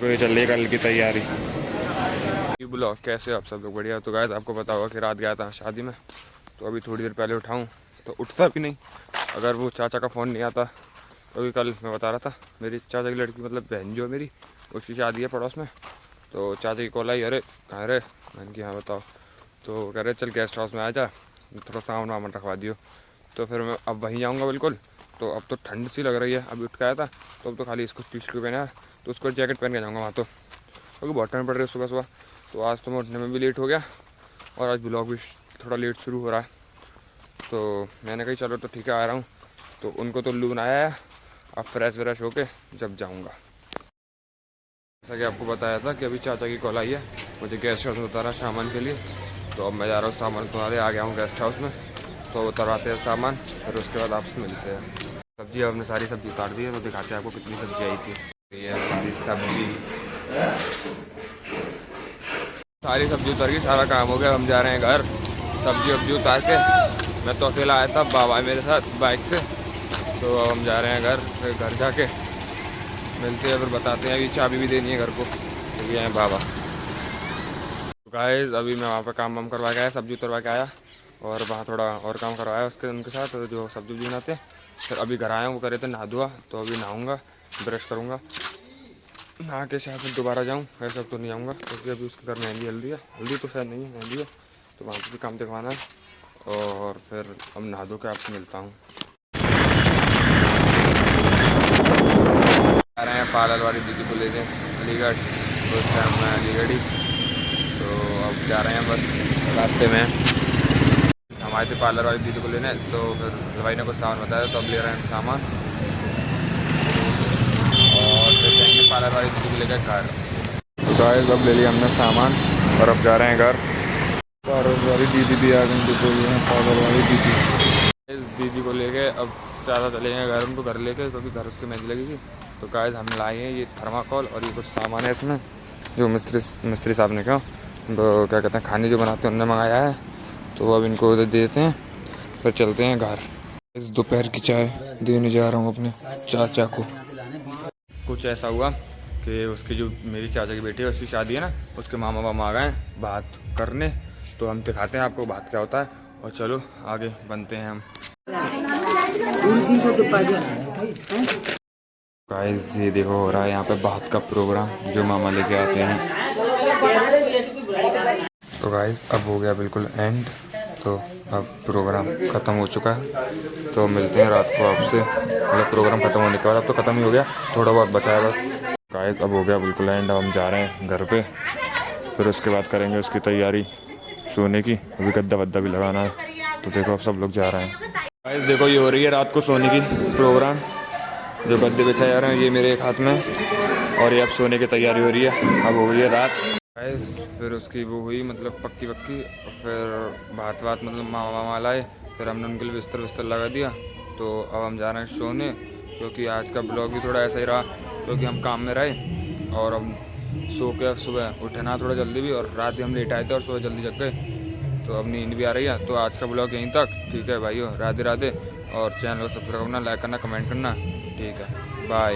ये चल रही है कल की तैयारी। ब्लॉग कैसे हो आप सब लोग? बढ़िया। तो गाइस आपको पता होगा कि रात गया था शादी में, तो अभी थोड़ी देर पहले उठाऊँ तो उठता भी नहीं अगर वो चाचा का फ़ोन नहीं आता। क्योंकि कल मैं बता रहा था मेरी चाचा की लड़की मतलब बहन जो मेरी उसकी शादी है पड़ोस में। तो चाचा की कॉल आई, अरे कहाँ रहे? मैंने कि हाँ बताओ। तो कह रहे चल गेस्ट हाउस में आ जा, थोड़ा सामान वामान रखवा दियो। तो फिर मैं अब वहीं जाऊँगा बिल्कुल। तो अब तो ठंड सी लग रही है, अभी उठ के आया था तो अब तो खाली इसको टी शर्ट पहना है, तो उसको जैकेट पहन के जाऊँगा वहाँ। तो क्योंकि बहुत ठंड पड़ रही है सुबह सुबह, तो आज तो मैं उठने में भी लेट हो गया और आज ब्लॉग भी थोड़ा लेट शुरू हो रहा है। तो मैंने कही चलो तो ठीक है आ रहा हूँ। तो उनको तो लून आया है, अब फ्रेश व्रेश होके जब जाऊँगा। जैसा कि आपको बताया था कि अभी चाचा की कॉल आई है, मुझे गेस्ट हाउस में उतारा सामान के लिए। तो अब मैं जा रहा हूँ सामान उतारने, आ गया हूँ गेस्ट हाउस में। तो उतरवाते हैं सामान, फिर उसके बाद आपसे मिलते हैं। सब्जी अब हमने सारी सब्जी उतार दी है, तो दिखाते हैं आपको कितनी सब्जी आई थी। ये सारी सब्जी उतर गई, सारा काम हो गया। हम जा रहे हैं घर सब्जी वब्जी उतार के। मैं तो अकेला आया था, बाबा है मेरे साथ बाइक से। तो अब हम जा रहे हैं घर, फिर घर जाके मिलते हैं, फिर बताते हैं। अभी चाबी भी देनी है घर को, तो ये हैं बाबा। तो गाइस अभी मैं वहाँ पे काम वाम करवा के आया, सब्जी उतरवा के आया और वहाँ थोड़ा और काम करवाया उसके उनके साथ जो सब्जी उब्जी बनाते हैं। फिर अभी घर आया हूँ, वो करे थे नहा धोआ, तो अभी नहाऊँगा, ब्रश करूँगा, नहा के शायद फिर दोबारा जाऊँ। ऐसा सब तो नहीं आऊँगा क्योंकि अभी उसके घर मेहंदी हल्दी है, हल्दी तो शायद नहीं है, मेहंदी है। तो वहाँ पर भी काम दिखवाना है और फिर अब नहा धो के आपसे मिलता हूँ। आ रहे हैं पार्लर वाली दीदी को लेने अलीगढ़, तो उस टाइम मैं अलीगढ़ ही। तो अब जा रहे हैं बस रास्ते में। हम आए थे पार्लर वाली दीदी को लेने, तो फिर भाई ने कुछ सामान बताया, तो अब ले रहे हैं सामान और फिर जाएंगे पार्लर वाली दीदी को लेकर घर। तो गाइस अब ले लिया हमने सामान और अब जा रहे हैं घर। पार्लर वाली दीदी भी आ गई, देखो ये पार्लर वाली दीदी। इस दीदी को लेके अब ज़्यादा चलेंगे घर, उनको घर लेके, क्योंकि घर उसके मेहंदी लगेगी। तो गाइस हम लाए हैं ये थर्माकोल और ये कुछ सामान है इसमें जो मिस्त्री साहब ने कहा, तो क्या कहते हैं खाने जो बनाते हैं उन्होंने मंगाया है। तो अब इनको उधर देते हैं, फिर चलते हैं घर। इस दोपहर की चाय देने जा रहा हूँ अपने चाचा को। कुछ ऐसा हुआ कि उसकी जो मेरी चाचा की बेटी है उसकी शादी है ना, उसके मामा वामा आ गए हैं बात करने। तो हम दिखाते हैं आपको बात क्या होता है और चलो आगे बनते हैं हम। गाइस ये देखो हो रहा है यहाँ पे बात का प्रोग्राम जो मामा लेके आते हैं। तो गाइस अब हो गया बिल्कुल एंड, तो अब प्रोग्राम ख़त्म हो चुका है। तो मिलते हैं रात को आपसे, मतलब प्रोग्राम ख़त्म होने के बाद। अब तो ख़त्म ही हो गया, थोड़ा बहुत बचा है बस। गाइस अब हो गया बिल्कुल एंड, अब हम जा रहे हैं घर पे, फिर उसके बाद करेंगे उसकी तैयारी सोने की। अभी गद्दा वद्दा भी लगाना है, तो देखो अब सब लोग जा रहे हैं। गाइस देखो ये हो रही है रात को सोने की प्रोग्राम, जो गद्दे बिछाए जा रहे हैं ये मेरे एक हाथ में, और ये अब सोने की तैयारी हो रही है। अब हो गई है रात गाइस, फिर उसकी वो हुई मतलब पक्की पक्की, फिर भात वात मतलब मामा वामा लाए, फिर हमने उनके लिए बिस्तर विस्तर लगा दिया। तो अब हम जा रहे हैं सोने, क्योंकि आज का ब्लॉग भी थोड़ा ऐसा ही रहा, क्योंकि हम काम में रहे और अब सो के सुबह उठे ना थोड़ा जल्दी भी, और रात ही हम लेट आए थे और सुबह जल्दी जग गए। तो अब नींद भी आ रही है। तो आज का ब्लॉग यहीं तक, ठीक है भाइयों, राधे राधे। और चैनल को सब्सक्राइब करना, लाइक करना, कमेंट करना, ठीक है, बाय।